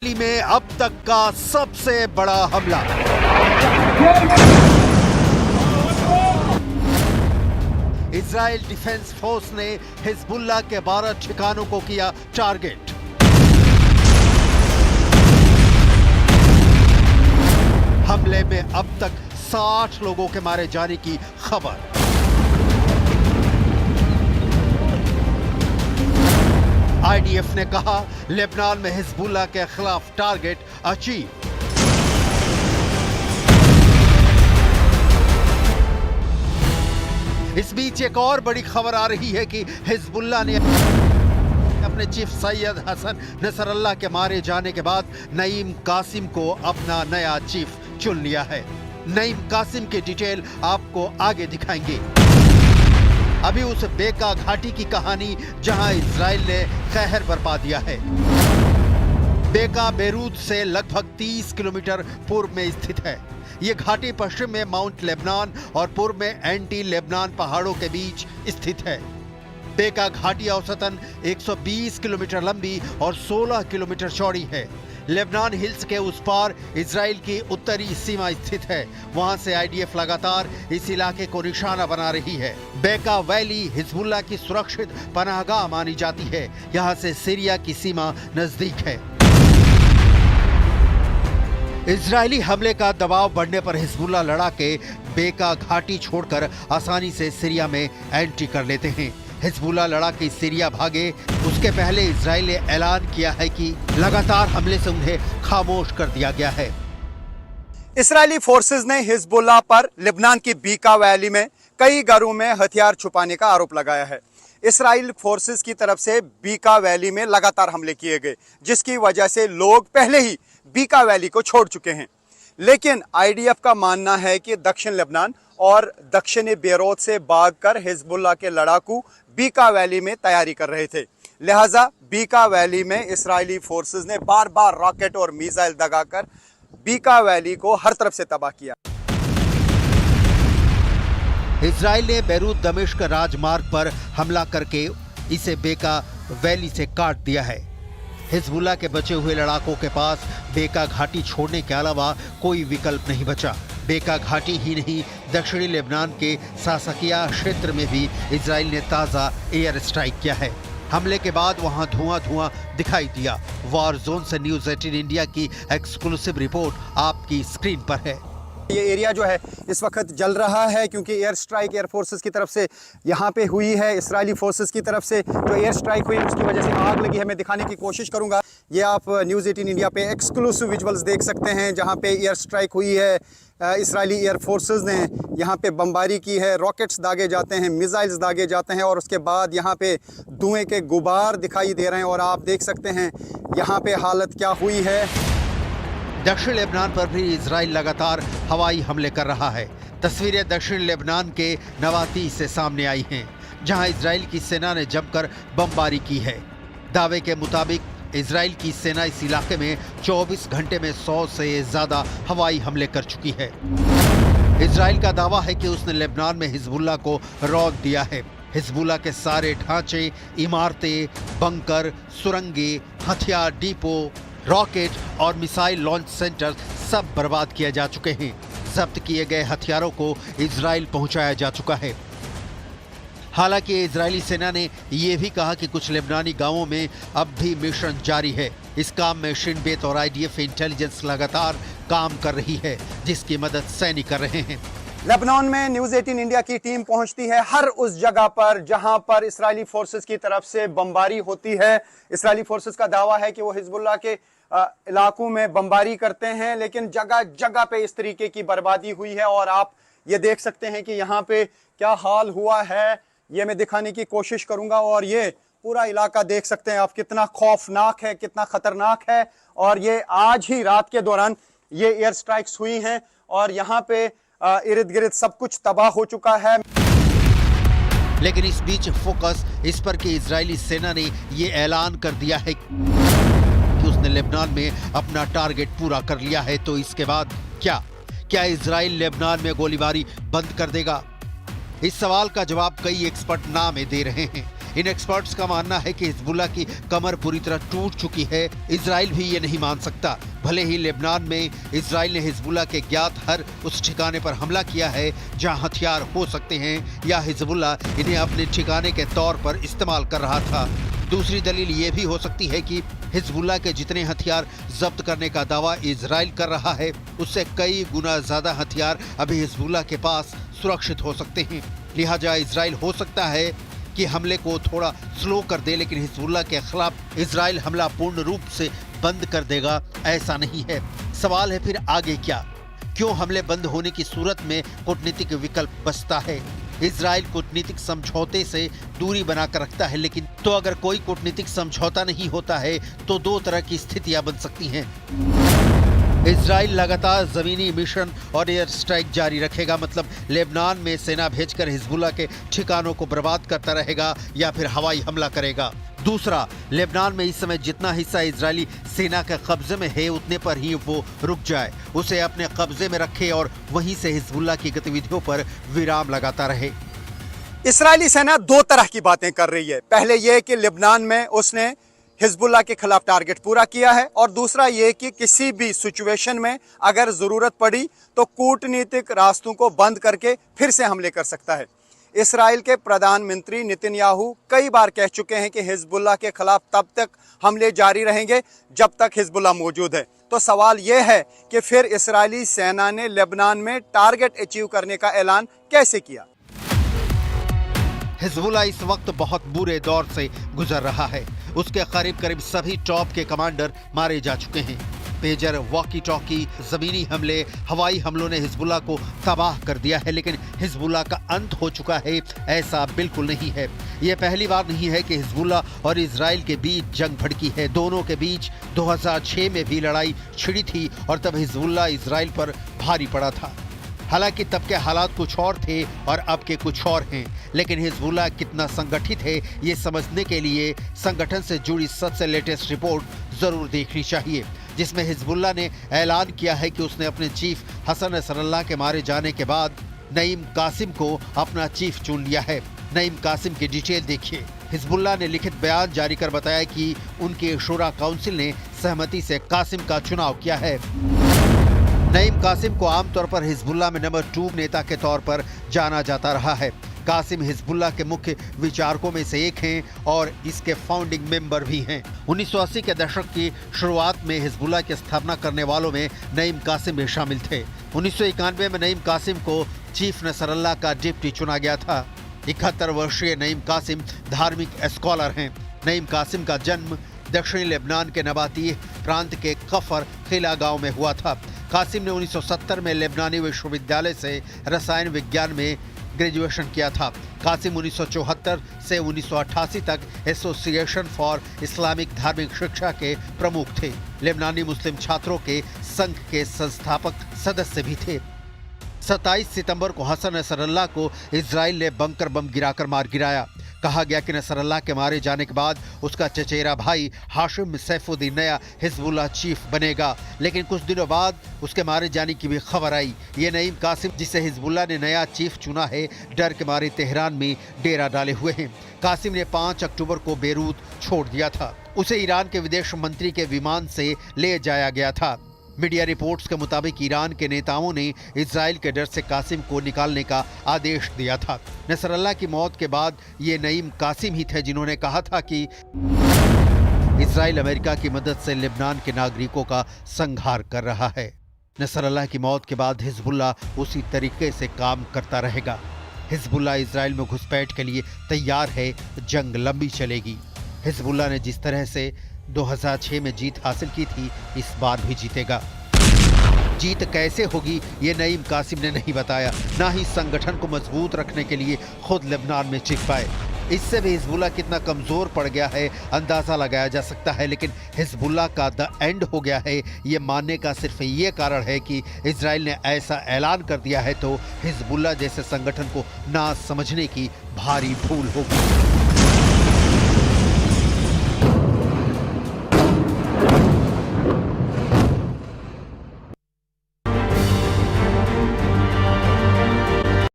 दिल्ली में अब तक का सबसे बड़ा हमला। इजराइल डिफेंस फोर्स ने हिजबुल्लाह के 12 ठिकानों को किया टारगेट। हमले में अब तक 60 लोगों के मारे जाने की खबर। आईडीएफ ने कहा लेबनान में हिजबुल्लाह के खिलाफ टारगेट अचीव। इस बीच एक और बड़ी खबर आ रही है कि हिजबुल्लाह ने अपने चीफ सैयद हसन नसरल्लाह के मारे जाने के बाद नईम कासिम को अपना नया चीफ चुन लिया है। नईम कासिम की डिटेल आपको आगे दिखाएंगे। अभी उस बेका घाटी की कहानी जहां इजराइल ने कहर बरपा दिया है। बेका बेरूत से लगभग 30 किलोमीटर पूर्व में स्थित है। ये घाटी पश्चिम में माउंट लेबनान और पूर्व में एंटी लेबनान पहाड़ों के बीच स्थित है। बेका घाटी औसतन 120 किलोमीटर लंबी और 16 किलोमीटर चौड़ी है। लेबनान हिल्स के उस पार इजराइल की उत्तरी सीमा स्थित है। वहां से आईडीएफ लगातार इस इलाके को निशाना बना रही है। बेका वैली हिजबुल्लाह की सुरक्षित पनाहगाह मानी जाती है। यहां से सीरिया की सीमा नजदीक है। इजरायली हमले का दबाव बढ़ने पर हिजबुल्लाह लड़ाके बेका घाटी छोड़कर आसानी से सीरिया में एंट्री कर लेते हैं। हिजबुल्लाह लड़ाके सीरिया भागे उसके पहले इजराइल ने ऐलान किया है कि लगातार हमले से उन्हें खामोश कर दिया गया है। इजरायली फोर्सेस ने हिजबुल्लाह पर लेबनान की बीका वैली में कई घरों में हथियार छुपाने का आरोप लगाया है। इजराइल फोर्सेस की तरफ से बीका वैली में लगातार हमले किए गए, जिसकी वजह से लोग पहले ही बीका वैली को छोड़ चुके हैं। लेकिन आईडीएफ का मानना है कि दक्षिण लेबनान और दक्षिणी बेरूत से भागकर हिजबुल्लाह के लड़ाकू बीका वैली में तैयारी कर रहे थे। लिहाजा बीका वैली में इजरायली फोर्सेस ने बार बार रॉकेट और मिसाइल दगाकर बीका वैली को हर तरफ से तबाह किया। इजराइल ने बेरूत दमिश्क राजमार्ग पर हमला करके इसे बेका वैली से काट दिया है। हिजबुल्लाह के बचे हुए लड़ाकों के पास बेका घाटी छोड़ने के अलावा कोई विकल्प नहीं बचा। बेका घाटी ही नहीं, दक्षिणी लेबनान के सासकिया क्षेत्र में भी इजराइल ने ताज़ा एयर स्ट्राइक किया है। हमले के बाद वहां धुआं दिखाई दिया। वॉर जोन से न्यूज़ 18 इंडिया की एक्सक्लूसिव रिपोर्ट आपकी स्क्रीन पर है। ये एरिया जो है इस वक्त जल रहा है क्योंकि एयर स्ट्राइक एयर फोर्सेस की तरफ से यहाँ पे हुई है। इजरायली फोर्सेस की तरफ से जो एयर स्ट्राइक हुई उसकी वजह से आग लगी है। मैं दिखाने की कोशिश करूँगा। ये आप न्यूज़ 18 इंडिया पे एक्सक्लूसिव विजुअल्स देख सकते हैं जहाँ पे एयर स्ट्राइक हुई है। इजरायली एयर फोर्सेस ने यहाँ पे बमबारी की है। रॉकेट्स दागे जाते हैं, मिसाइल्स दागे जाते हैं और उसके बाद यहाँ पे धुएँ के गुबार दिखाई दे रहे हैं और आप देख सकते हैं यहाँ पे हालत क्या हुई है। दक्षिण लेबनान पर भी इजराइल लगातार हवाई हमले कर रहा है। तस्वीरें दक्षिण लेबनान के नवाती से सामने आई हैं, जहां इजराइल की सेना ने जमकर बमबारी की है। दावे के मुताबिक इजराइल की सेना इस इलाके में 24 घंटे में 100 से ज्यादा हवाई हमले कर चुकी है। इजराइल का दावा है कि उसने लेबनान में हिजबुल्लाह को रौंद दिया है। हिजबुल्लाह के सारे ढांचे, इमारतें, बंकर, सुरंगे, हथियार डिपो, रॉकेट और मिसाइल लॉन्च सेंटर सब बर्बाद किए जा चुके हैं। जब्त किए गए हथियारों को इजराइल पहुंचाया जा चुका है। हालांकि इजरायली सेना ने यह भी कहा कि कुछ लेबनानी गांवों में अब भी मिशन जारी है। इस काम में शिन बेत और आईडीएफ इंटेलिजेंस लगातार काम कर रही है, जिसकी मदद सैनिक कर रहे हैं। लेबनान में न्यूज़ 18 इंडिया की टीम पहुंचती है हर उस जगह पर जहां पर इजरायली फोर्सेस की तरफ से बमबारी होती है। इजरायली फोर्सेस का दावा है कि वो हिजबुल्लाह के इलाकों में बमबारी करते हैं, लेकिन जगह जगह पे इस तरीके की बर्बादी हुई है और आप ये देख सकते हैं कि यहाँ पे क्या हाल हुआ है। ये मैं दिखाने की कोशिश करूंगा और ये पूरा इलाका देख सकते हैं आप कितना खौफनाक है, कितना खतरनाक है। और ये आज ही रात के दौरान ये एयर स्ट्राइक्स हुई हैं और यहाँ पे इर्द गिर्द सब कुछ तबाह हो चुका है। लेकिन इस बीच फोकस इस पर कि इजरायली सेना ने ये ऐलान कर दिया है कि उसने लेबनान में अपना टारगेट पूरा कर लिया है। तो इसके बाद क्या इजराइल लेबनान में गोलीबारी बंद कर देगा? इस सवाल का जवाब कई एक्सपर्ट ना में दे रहे हैं। इन एक्सपर्ट्स का मानना है कि हिजबुल्ला की कमर पूरी तरह टूट चुकी है। इजराइल भी ये नहीं मान सकता। भले ही लेबनान में इजराइल ने हिजबुल्ला के ज्ञात हर उस ठिकाने पर हमला किया है जहां हथियार हो सकते हैं या हिजबुल्ला इन्हें अपने ठिकाने के तौर पर इस्तेमाल कर रहा था। दूसरी दलील ये भी हो सकती है कि हिजबुल्ला के जितने हथियार जब्त करने का दावा इजराइल कर रहा है उससे कई गुना ज्यादा हथियार अभी हिजबुल्ला के पास सुरक्षित हो सकते हैं। लिहाजा इजराइल हो सकता है कि हमले को थोड़ा स्लो कर दे, लेकिन हिजबुल्ला के खिलाफ इजराइल हमला पूर्ण रूप से बंद कर देगा ऐसा नहीं है। सवाल है फिर आगे क्या? क्यों हमले बंद होने की सूरत में कूटनीतिक विकल्प बचता है? इजराइल कूटनीतिक समझौते से दूरी बनाकर रखता है, लेकिन तो अगर कोई कूटनीतिक समझौता नहीं होता है तो दो तरह की स्थितियां बन सकती हैं। इजराइल लगातार जमीनी मिशन और एयर स्ट्राइक जारी रखेगा, मतलब लेबनान में सेना भेजकर हिजबुल्ला के ठिकानों को बर्बाद करता रहेगा या फिर हवाई हमला करेगा। दूसरा, लेबनान में इस समय जितना हिस्सा इजरायली सेना के कब्जे में है उतने पर ही वो रुक जाए, उसे अपने कब्जे में रखे और वहीं से हिजबुल्ला की गतिविधियों पर विराम लगाता रहे। इस्राएली सेना दो तरह की बातें कर रही है। पहले यह कि लेबनान में उसने हिजबुल्ला के खिलाफ टारगेट पूरा किया है, और दूसरा ये कि किसी भी सिचुएशन में अगर जरूरत पड़ी तो कूटनीतिक रास्तों को बंद करके फिर से हमले कर सकता है। इस्राएल के प्रधानमंत्री नेतन्याहू कई बार कह चुके हैं कि हिजबुल्ला के खिलाफ तब तक हमले जारी रहेंगे जब तक हिजबुल्ला मौजूद है। तो सवाल यह है कि फिर इस्राएली सेना ने लेबनान में टारगेट अचीव करने का ऐलान कैसे किया? हिजबुल्ला इस वक्त बहुत बुरे दौर से गुजर रहा है। उसके करीब करीब सभी टॉप के कमांडर मारे जा चुके हैं। पेजर, वॉकी टॉकी, जमीनी हमले, हवाई हमलों ने हिजबुल्ला को तबाह कर दिया है, लेकिन हिजबुल्ला का अंत हो चुका है ऐसा बिल्कुल नहीं है। यह पहली बार नहीं है कि हिजबुल्ला और इजराइल के बीच जंग भड़की है। दोनों के बीच 2006 में भी लड़ाई छिड़ी थी और तब हिजबुल्ला इजराइल पर भारी पड़ा था। हालांकि तब के हालात कुछ और थे और अब के कुछ और हैं, लेकिन हिजबुल्ला कितना संगठित है ये समझने के लिए संगठन से जुड़ी सबसे लेटेस्ट रिपोर्ट जरूर देखनी चाहिए, जिसमें हिजबुल्ला ने ऐलान किया है कि उसने अपने चीफ हसन नसरल्लाह के मारे जाने के बाद नईम कासिम को अपना चीफ चुन लिया है। नईम कासिम की डिटेल देखिए। हिजबुल्ला ने लिखित बयान जारी कर बताया कि उनके शूरा काउंसिल ने सहमति से कासिम का चुनाव किया है। नईम कासिम को आमतौर पर हिजबुल्ला में नंबर 2 नेता के तौर पर जाना जाता रहा है। कासिम हिजबुल्ला के मुख्य विचारकों में से एक हैं और इसके फाउंडिंग मेंबर भी हैं। 1980 के दशक की शुरुआत में हिजबुल्ला की स्थापना करने वालों में नईम कासिम भी शामिल थे। 1991 में नईम कासिम को चीफ नसरल्लाह का डिप्टी चुना गया था। 71 वर्षीय नईम कासिम धार्मिक स्कॉलर हैं। नईम कासिम का जन्म दक्षिणी लेबनान के नबाती प्रांत के कफर खिला गांव में हुआ था। कासिम ने 1970 में लेबनानी विश्वविद्यालय से रसायन विज्ञान में ग्रेजुएशन किया था। कासिम 1974 से 1988 तक एसोसिएशन फॉर इस्लामिक धार्मिक शिक्षा के प्रमुख थे। लेबनानी मुस्लिम छात्रों के संघ के संस्थापक सदस्य भी थे। 27 सितंबर को हसन नसरल्लाह को इजराइल ने बंकर बम गिराकर मार गिराया। कहा गया कि नसरल्लाह के मारे जाने के बाद उसका चचेरा भाई हाशिम सैफुद्दीन नया हिजबुल्लाह चीफ बनेगा, लेकिन कुछ दिनों बाद उसके मारे जाने की भी खबर आई। ये नईम कासिम, जिसे हिजबुल्लाह ने नया चीफ चुना है, डर के मारे तेहरान में डेरा डाले हुए हैं। कासिम ने 5 अक्टूबर को बेरूत छोड़ दिया था। उसे ईरान के विदेश मंत्री के विमान से ले जाया गया था। मीडिया रिपोर्ट्स के मुताबिक ईरान के नेताओं ने इजराइल के डर से कासिम को निकालने का आदेश दिया था। नसरल्लाह की मौत के बाद ये नईम कासिम ही थे जिन्होंने कहा था कि इजराइल अमेरिका की मदद से लेबनान के नागरिकों का संहार कर रहा है। नसरल्लाह की मौत के बाद हिजबुल्ला उसी तरीके से काम करता रहेगा। हिजबुल्ला इजराइल में घुसपैठ के लिए तैयार है। जंग लंबी चलेगी। हिजबुल्ला ने जिस तरह से 2006 में जीत हासिल की थी, इस बार भी जीतेगा। जीत कैसे होगी ये नईम कासिम ने नहीं बताया, ना ही संगठन को मजबूत रखने के लिए खुद लेबनान में टिक पाए। इससे भी हिजबुल्ला कितना कमजोर पड़ गया है अंदाजा लगाया जा सकता है, लेकिन हिजबुल्ला का द एंड हो गया है ये मानने का सिर्फ ये कारण है कि इजराइल ने ऐसा ऐलान कर दिया है, तो हिजबुल्ला जैसे संगठन को ना समझने की भारी भूल होगी।